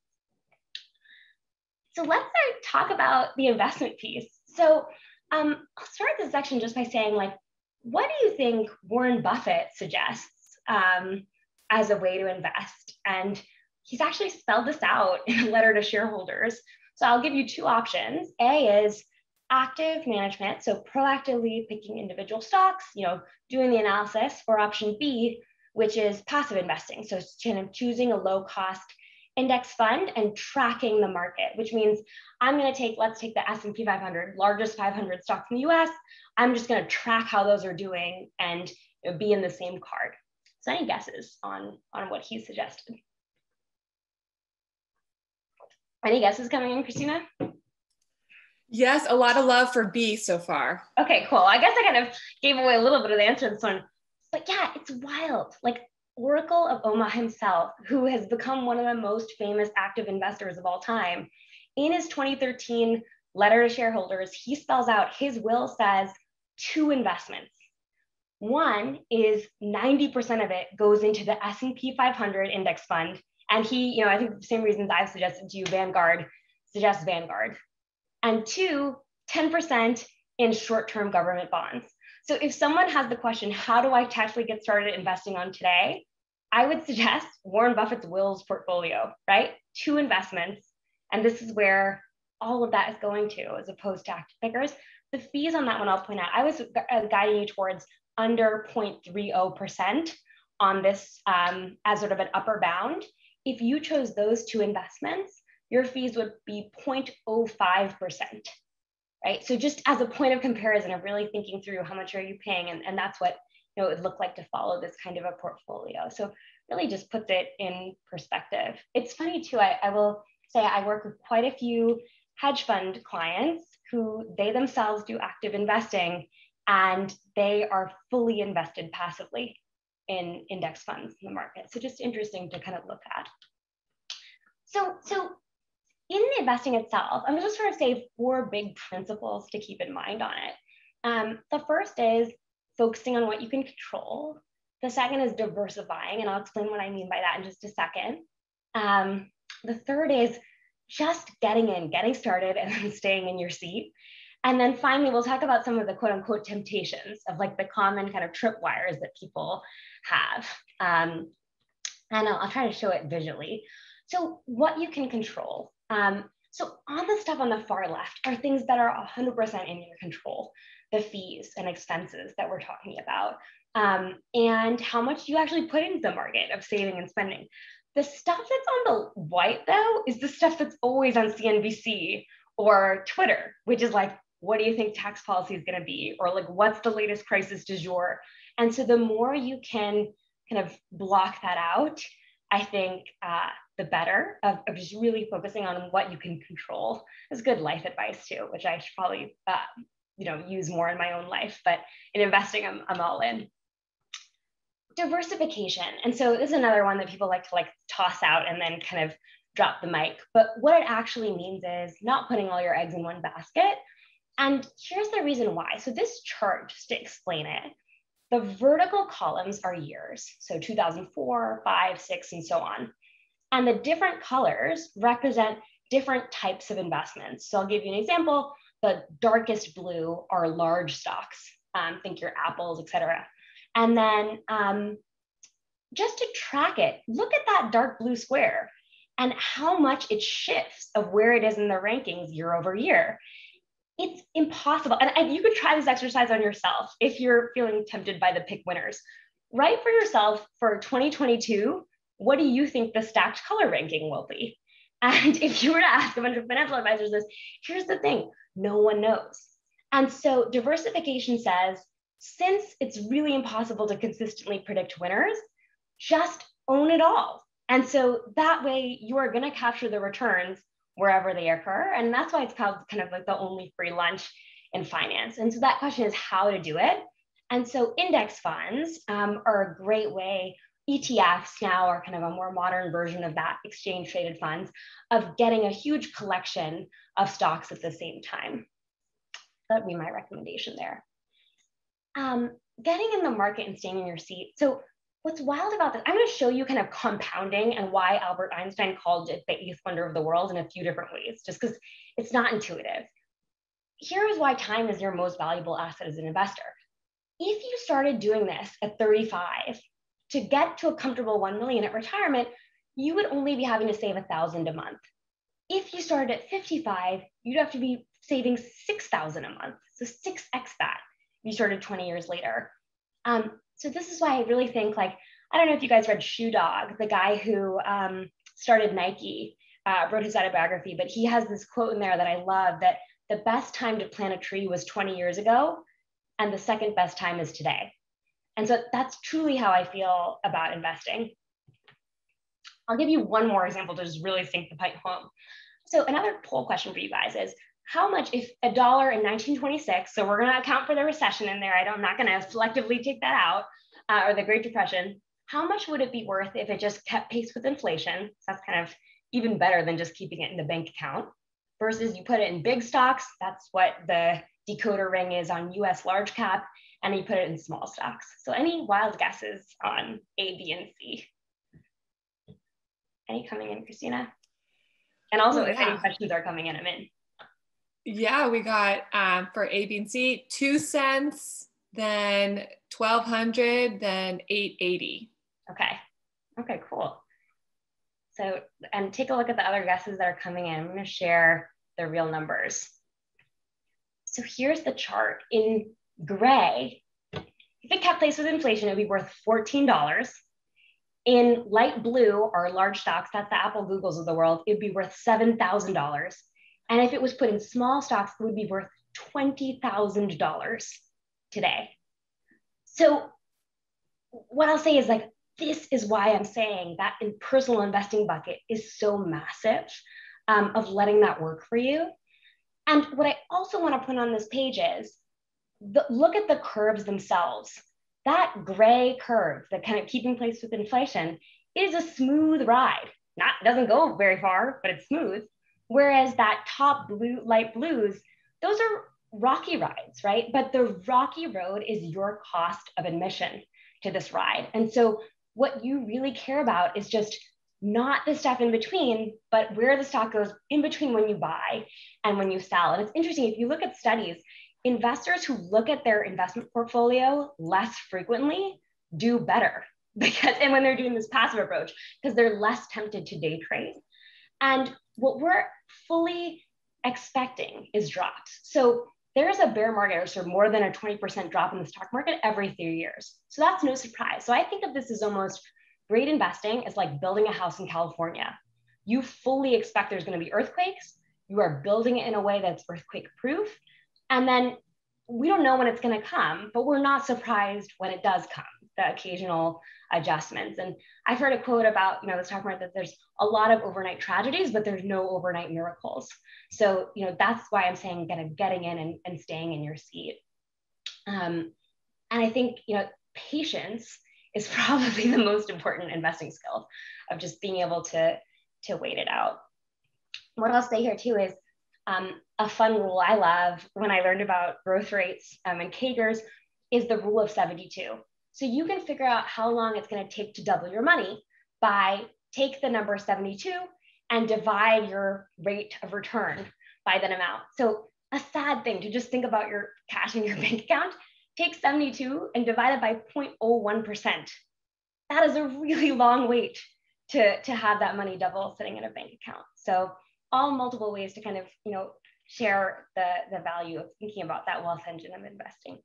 C: So let's talk about the investment piece. So I'll start this section just by saying, like, what do you think Warren Buffett suggests as a way to invest? And he's actually spelled this out in a letter to shareholders. So I'll give you two options. A is active management, so proactively picking individual stocks, you know, doing the analysis, or option B, which is passive investing. So it's kind of choosing a low cost index fund and tracking the market, which means I'm going to take, let's take the S&P 500, largest 500 stocks in the US. I'm just going to track how those are doing and, you know, be in the same card. So any guesses on what he suggested? Any guesses coming in, Christina?
A: Yes, a lot of love for B so far.
C: Okay, cool. I guess I kind of gave away a little bit of the answer to this one, but yeah, it's wild. Like Oracle of Omaha himself, who has become one of the most famous active investors of all time, in his 2013 letter to shareholders, he spells out his will says two investments. One is 90% of it goes into the S&P 500 index fund. And he, you know, I think the same reasons I've suggested to you, Vanguard, suggests Vanguard. And two, 10% in short-term government bonds. So if someone has the question, how do I tactically get started investing on today? I would suggest Warren Buffett's wills portfolio, right? Two investments. And this is where all of that is going to, as opposed to active pickers. The fees on that one, I'll point out, I was guiding you towards under 0.30% on this as sort of an upper bound. If you chose those two investments, your fees would be 0.05%, right? So just as a point of comparison of really thinking through how much are you paying, and that's what, you know, it would look like to follow this kind of a portfolio. So really just puts it in perspective. It's funny too, I will say I work with quite a few hedge fund clients who they themselves do active investing, and they are fully invested passively in index funds in the market. So just interesting to kind of look at. So in the investing itself, I'm just going to say 4 big principles to keep in mind on it. The first is focusing on what you can control. The second is diversifying, and I'll explain what I mean by that in just a second. The third is just getting started and then staying in your seat. And then finally, we'll talk about some of the quote unquote temptations of like the common kind of tripwires that people have. And I'll try to show it visually. So what you can control. So on the stuff on the far left are things that are 100% in your control, the fees and expenses that we're talking about, and how much you actually put into the market of saving and spending. The stuff that's on the white though is the stuff that's always on CNBC or Twitter, which is like, what do you think tax policy is going to be? Or like, what's the latest crisis du jour? And so the more you can kind of block that out, I think the better of just really focusing on what you can control. Is good life advice too, which I should probably use more in my own life, but in investing, I'm all in. Diversification. And so this is another one that people like to toss out and then kind of drop the mic. But what it actually means is not putting all your eggs in one basket. And here's the reason why. So this chart, just to explain it, the vertical columns are years. So 2004, 5, 6, and so on. And the different colors represent different types of investments. So I'll give you an example. The darkest blue are large stocks. Think your Apples, et cetera. And then just to track it, look at that dark blue square and how much it shifts of where it is in the rankings year over year. it's impossible. And you could try this exercise on yourself if you're feeling tempted by the pick winners. Write for yourself for 2022, what do you think the stacked color ranking will be? And if you were to ask a bunch of financial advisors this, here's the thing, no one knows. And so diversification says, since it's really impossible to consistently predict winners, just own it all. And so that way you are going to capture the returns wherever they occur. And that's why it's called kind of like the only free lunch in finance. And so that question is how to do it. And so index funds are a great way. ETFs now are kind of a more modern version of that, exchange traded funds, of getting a huge collection of stocks at the same time. That would be my recommendation there. Getting in the market and staying in your seat. So what's wild about this, I'm going to show you kind of compounding and why Albert Einstein called it the eighth wonder of the world in a few different ways, just because it's not intuitive. Here is why time is your most valuable asset as an investor. If you started doing this at 35, to get to a comfortable 1 million at retirement, you would only be having to save $1,000 a month. If you started at 55, you'd have to be saving $6,000 a month. So 6x that if you started 20 years later. So this is why I really think, like, I don't know if you guys read Shoe Dog, the guy who started Nike, wrote his autobiography, but he has this quote in there that I love, that the best time to plant a tree was 20 years ago, and the second best time is today. And so that's truly how I feel about investing. I'll give you one more example to just really sink the point home. So another poll question for you guys is, how much, if $1 in 1926, so we're going to account for the recession in there, I'm not going to selectively take that out, or the Great Depression, how much would it be worth if it just kept pace with inflation? So that's kind of even better than just keeping it in the bank account, versus you put it in big stocks. That's what the decoder ring is on US large cap, and you put it in small stocks. So any wild guesses on A, B, and C? Any coming in, Christina? And also, if any questions are coming in, I'm in.
A: Yeah, we got for A, B, and C, 2 cents, then 1,200, then 880.
C: Okay, cool. So, and take a look at the other guesses that are coming in. I'm going to share the real numbers. So here's the chart. In gray, if it kept pace with inflation, it would be worth $14. In light blue, or large stocks, that's the Apple Googles of the world, it would be worth $7,000. And if it was put in small stocks, it would be worth $20,000 today. So what I'll say is, like, this is why I'm saying that in personal investing bucket is so massive, of letting that work for you. And what I also want to put on this page is, look at the curves themselves. That gray curve, that kind of keeping pace with inflation, is a smooth ride. It doesn't go very far, but it's smooth. Whereas that top blue, light blues, those are rocky rides, right? But the rocky road is your cost of admission to this ride. And so what you really care about is just not the stuff in between, but where the stock goes in between when you buy and when you sell. And it's interesting, if you look at studies, investors who look at their investment portfolio less frequently do better, and when they're doing this passive approach, because they're less tempted to day trade. And what we're fully expecting is drops. So there's a bear market, or sort of more than a 20% drop in the stock market every 3 years. So that's no surprise. So I think of this as almost great investing is like building a house in California. You fully expect there's going to be earthquakes. You are building it in a way that's earthquake proof. And then we don't know when it's going to come, but we're not surprised when it does come, the occasional adjustments. And I've heard a quote about, the stock market, that there's a lot of overnight tragedies, but there's no overnight miracles. So, that's why I'm saying getting in and staying in your seat. And I think, patience is probably the most important investing skill, of just being able to wait it out. What I'll say here too is, a fun rule I love when I learned about growth rates and CAGRs is the rule of 72. So you can figure out how long it's going to take to double your money by take the number 72 and divide your rate of return by that amount. So a sad thing to just think about your cash in your bank account, take 72 and divide it by 0.01%. That is a really long wait to have that money double sitting in a bank account. So all multiple ways to kind of, share the value of thinking about that wealth engine of investing.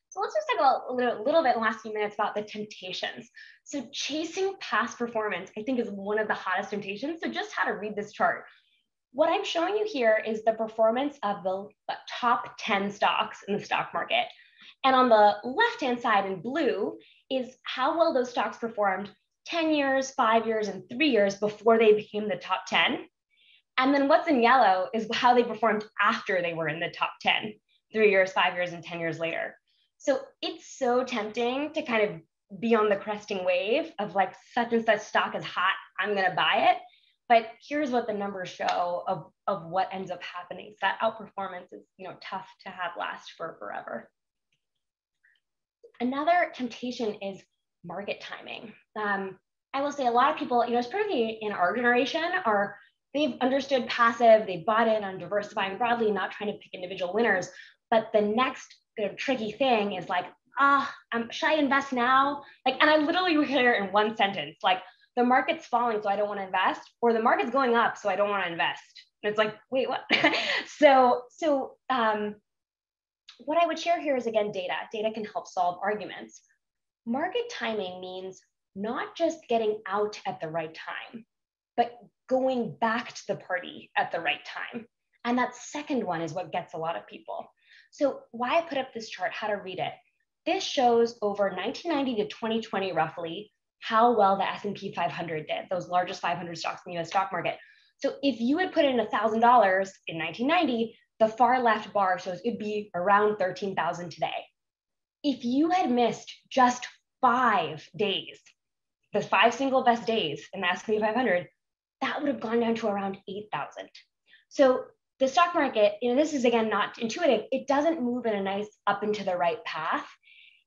C: So let's just talk a little bit in the last few minutes about the temptations. So chasing past performance, I think, is one of the hottest temptations. So just how to read this chart. What I'm showing you here is the performance of the top 10 stocks in the stock market. And on the left-hand side in blue is how well those stocks performed 10 years, 5 years, and 3 years before they became the top 10. And then what's in yellow is how they performed after they were in the top 10, 3 years, 5 years, and 10 years later. So it's so tempting to kind of be on the cresting wave of like such and such stock is hot, I'm gonna buy it. But here's what the numbers show of what ends up happening. So that outperformance is, you know, tough to have last for forever. Another temptation is market timing. I will say a lot of people, you know, especially in our generation, they've understood passive, they bought in on diversifying broadly, not trying to pick individual winners. But the next tricky thing is like, should I invest now? Like, and I literally would hear in one sentence, like, the market's falling, so I don't want to invest, or the market's going up, so I don't want to invest. And it's like, wait, what? So what I would share here is, again, data. Data can help solve arguments. Market timing means not just getting out at the right time, but going back to the party at the right time. And that second one is what gets a lot of people. So why I put up this chart, how to read it. This shows over 1990 to 2020, roughly, how well the S&P 500 did, those largest 500 stocks in the US stock market. So if you had put in $1,000 in 1990, the far left bar shows it'd be around 13,000 today. If you had missed just 5 days, the 5 single best days in the S&P 500, that would have gone down to around 8,000. So the stock market, you know, this is again not intuitive. It doesn't move in a nice up and to the right path.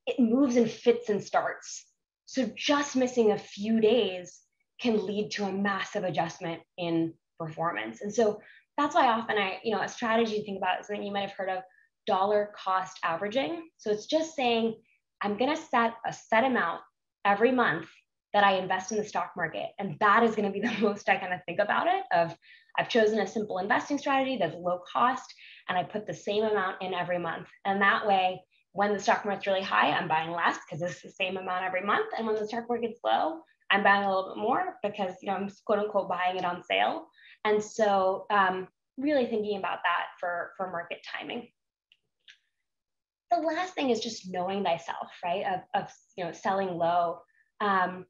C: It moves in fits and starts. So just missing a few days can lead to a massive adjustment in performance. And so that's why often a strategy to think about is something you might have heard of, dollar cost averaging. So it's just saying, I'm going to set a set amount every month that I invest in the stock market. And that is going to be the most I kind of think about it of, I've chosen a simple investing strategy that's low cost, and I put the same amount in every month. And that way, when the stock market's really high, I'm buying less because it's the same amount every month. And when the stock market's low, I'm buying a little bit more because, you know, I'm quote unquote buying it on sale. And so really thinking about that for market timing. The last thing is just knowing thyself, right? Of you know, selling low. And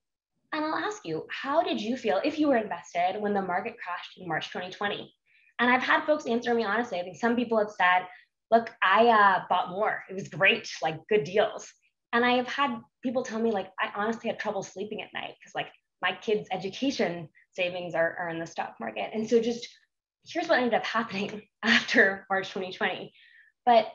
C: I'll ask you, how did you feel if you were invested when the market crashed in March 2020? And I've had folks answer me honestly. I think some people have said, look, I bought more. It was great, like good deals. And I have had people tell me, like, I honestly had trouble sleeping at night because like my kids' education savings are in the stock market. And so just here's what ended up happening after March 2020. But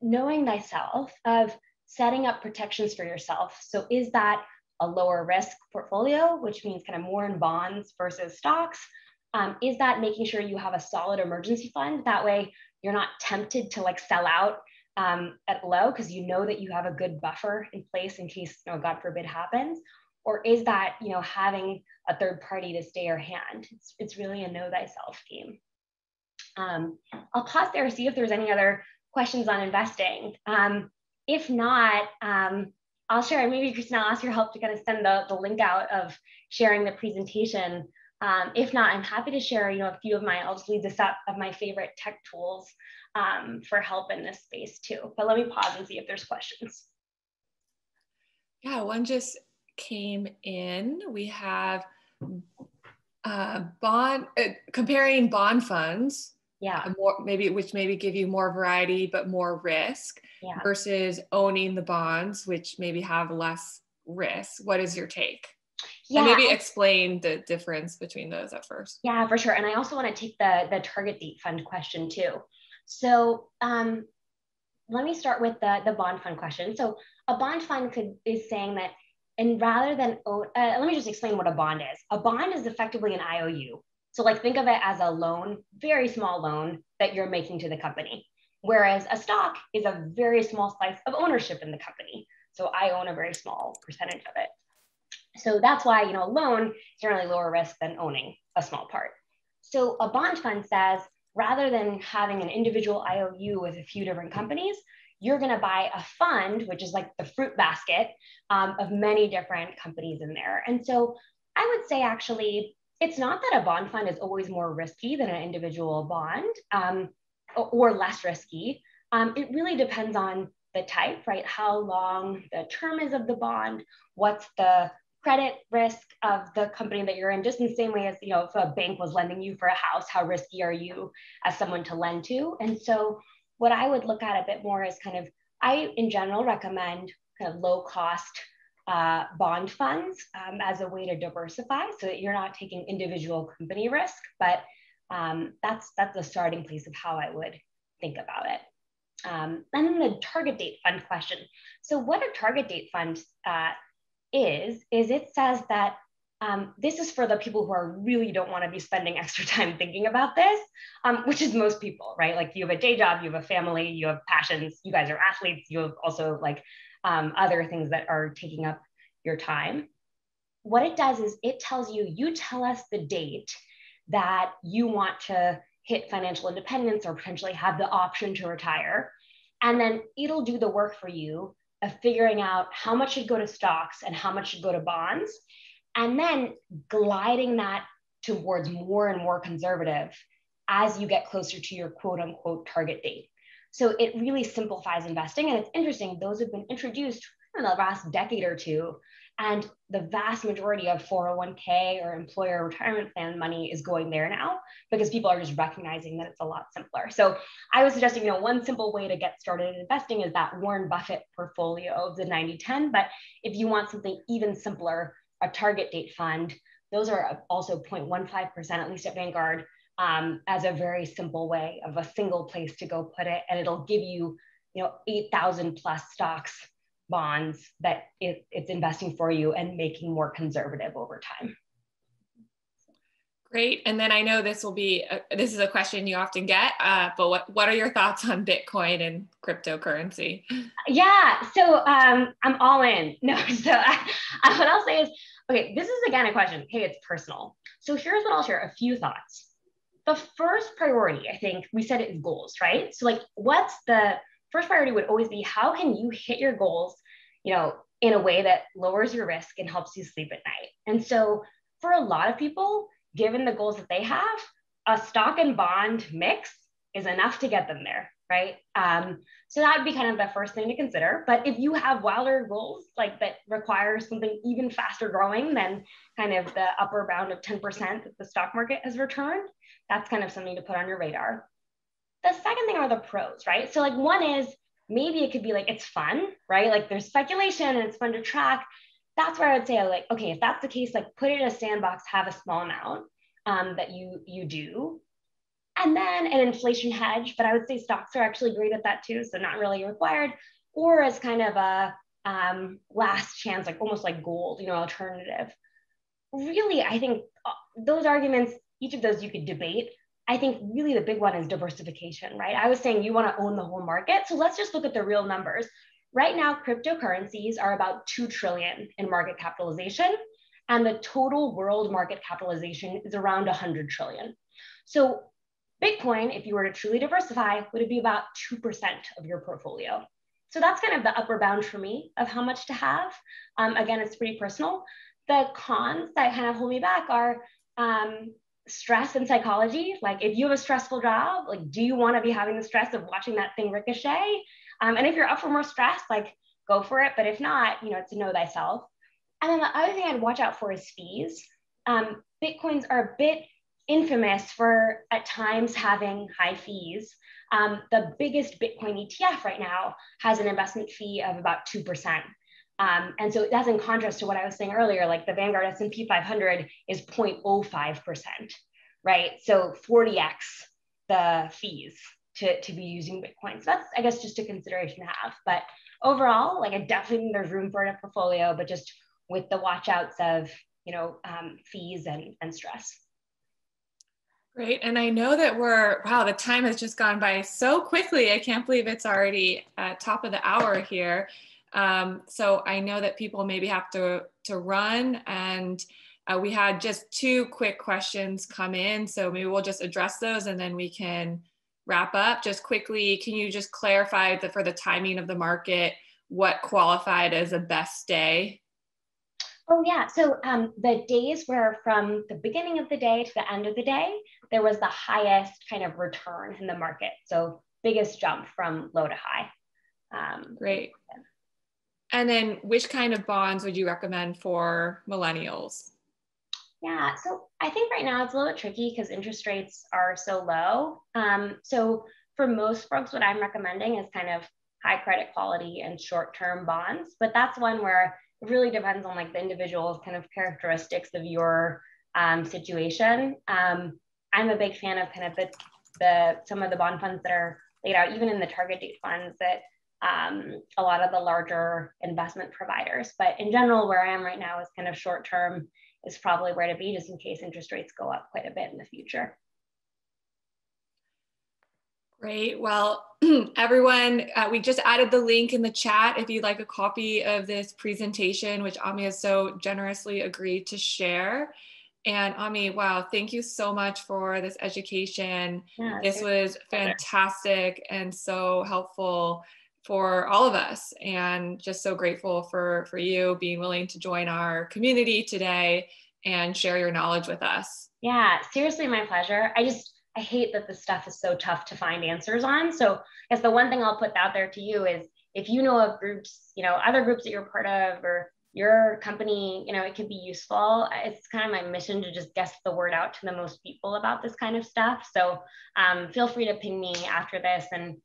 C: knowing thyself, of setting up protections for yourself. So is that a lower risk portfolio, which means kind of more in bonds versus stocks? Is that making sure you have a solid emergency fund? That way you're not tempted to like sell out at low because you know that you have a good buffer in place in case, you know, God forbid happens. Or is that, you know, having a third party to stay your hand? It's really a know thyself game. I'll pause there, see if there's any other questions on investing. If not, I'll share, maybe Christina, I'll ask your help to kind of send the link out of sharing the presentation. If not, I'm happy to share, you know, a few of I'll just leave this up of my favorite tech tools for help in this space too. But let me pause and see if there's questions.
A: Yeah, one just came in. We have comparing bond funds.
C: Yeah.
A: Which maybe give you more variety but more risk, yeah, versus owning the bonds, which maybe have less risk. What is your take? Yeah, and maybe explain the difference between those at first.
C: Yeah, for sure. And I also want to take the target date fund question too. So let me start with the bond fund question. So a bond fund is saying that, and rather than let me just explain what a bond is. A bond is effectively an IOU. So like think of it as a loan, very small loan that you're making to the company. Whereas a stock is a very small slice of ownership in the company. So I own a very small percentage of it. So that's why, you know, a loan is generally lower risk than owning a small part. So a bond fund says, rather than having an individual IOU with a few different companies, you're going to buy a fund, which is like the fruit basket of many different companies in there. And so I would say, actually, it's not that a bond fund is always more risky than an individual bond or less risky. It really depends on the type, right? How long the term is of the bond, what's the credit risk of the company that you're in, just in the same way as, you know, if a bank was lending you for a house, how risky are you as someone to lend to? And so what I would look at a bit more is kind of, I in general recommend kind of low cost bond funds as a way to diversify so that you're not taking individual company risk, but that's the starting place of how I would think about it. And then the target date fund question. So what a target date fund is it says that this is for the people who are really don't want to be spending extra time thinking about this, which is most people, right? Like you have a day job, you have a family, you have passions, you guys are athletes, you have also like other things that are taking up your time. What it does is it tells you, you tell us the date that you want to hit financial independence or potentially have the option to retire. And then it'll do the work for you of figuring out how much should go to stocks and how much should go to bonds, and then gliding that towards more and more conservative as you get closer to your quote unquote target date. So it really simplifies investing. And it's interesting, those have been introduced in the last decade or two. And the vast majority of 401k or employer retirement plan money is going there now because people are just recognizing that it's a lot simpler. So I was suggesting, you know, one simple way to get started in investing is that Warren Buffett portfolio of the 90-10. But if you want something even simpler, a target date fund, those are also 0.15%, at least at Vanguard, as a very simple way of a single place to go put it. And it'll give you, you know, 8,000 plus stocks, bonds that it's investing for you and making more conservative over time.
A: Great. And then I know this is a question you often get, but what are your thoughts on Bitcoin and cryptocurrency?
C: Yeah, so I'm all in. No, so what I'll say is, okay, this is again a question. Hey, it's personal. So here's what I'll share, a few thoughts. The first priority, I think we said it is goals, right? So like, what's the first priority would always be, how can you hit your goals, you know, in a way that lowers your risk and helps you sleep at night? And so for a lot of people, given the goals that they have, a stock and bond mix is enough to get them there, right? So that would be kind of the first thing to consider. But if you have wilder goals, like that require something even faster growing than kind of the upper bound of 10% that the stock market has returned, that's kind of something to put on your radar. The second thing are the pros, right? So like one is, maybe it could be like, it's fun, right? Like there's speculation and it's fun to track. That's where I would say, like, okay, if that's the case, like put it in a sandbox, have a small amount that you do. And then an inflation hedge, but I would say stocks are actually great at that too. So not really required, or as kind of a last chance, like almost like gold, you know, alternative. Really, I think those arguments, each of those you could debate. I think really the big one is diversification, right? I was saying you want to own the whole market. So let's just look at the real numbers. Right now, cryptocurrencies are about 2 trillion in market capitalization, and the total world market capitalization is around 100 trillion. So Bitcoin, if you were to truly diversify, would it be about 2% of your portfolio? So that's kind of the upper bound for me of how much to have. Again, it's pretty personal. The cons that kind of hold me back are stress and psychology. Like if you have a stressful job, like do you want to be having the stress of watching that thing ricochet? And if you're up for more stress, like go for it. But if not, you know, it's know thyself. And then the other thing I'd watch out for is fees. Bitcoins are a bit infamous for at times having high fees. The biggest Bitcoin ETF right now has an investment fee of about 2%. And so that's in contrast to what I was saying earlier, like the Vanguard S&P 500 is 0.05%, right? So 40x the fees to be using Bitcoin. So that's, I guess, just a consideration to have. But overall, like I definitely think there's room for a portfolio, but just with the watch outs of, you know, fees and stress.
A: Great. And I know that wow, the time has just gone by so quickly. I can't believe it's already top of the hour here. So I know that people maybe have to run, and We had just 2 quick questions come in, so maybe we'll just address those and then we can wrap up. Just quickly, can you just clarify that for the timing of the market, what qualified as a best day?
C: Oh yeah, so the days where from the beginning of the day to the end of the day, there was the highest kind of return in the market. So biggest jump from low to high.
A: Great. And then which kind of bonds would you recommend for millennials?
C: Yeah, so I think right now it's a little bit tricky because interest rates are so low. So for most folks, what I'm recommending is kind of high credit quality and short-term bonds, but that's one where it really depends on like the individual's kind of characteristics of your situation. I'm a big fan of kind of the some of the bond funds that are laid out, even in the target date funds that a lot of the larger investment providers. But in general, where I am right now is kind of short-term is probably where to be just in case interest rates go up quite a bit in the future.
A: Great. Well, everyone, we just added the link in the chat if you'd like a copy of this presentation, which Ami has so generously agreed to share. And Ami, wow, thank you so much for this education.
C: Yeah,
A: this was fantastic and so helpful for all of us, and just so grateful for you being willing to join our community today and share your knowledge with us.
C: Yeah, seriously, my pleasure. I hate that this stuff is so tough to find answers on. So I guess the one thing I'll put out there to you is if you know of groups, other groups that you're part of or your company, it could be useful. It's kind of my mission to just get the word out to the most people about this kind of stuff. So feel free to ping me after this, and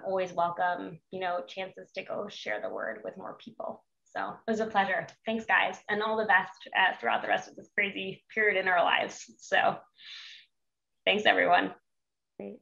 C: always welcome, chances to go share the word with more people. So it was a pleasure. Thanks, guys, and all the best throughout the rest of this crazy period in our lives. So thanks, everyone.
B: Great.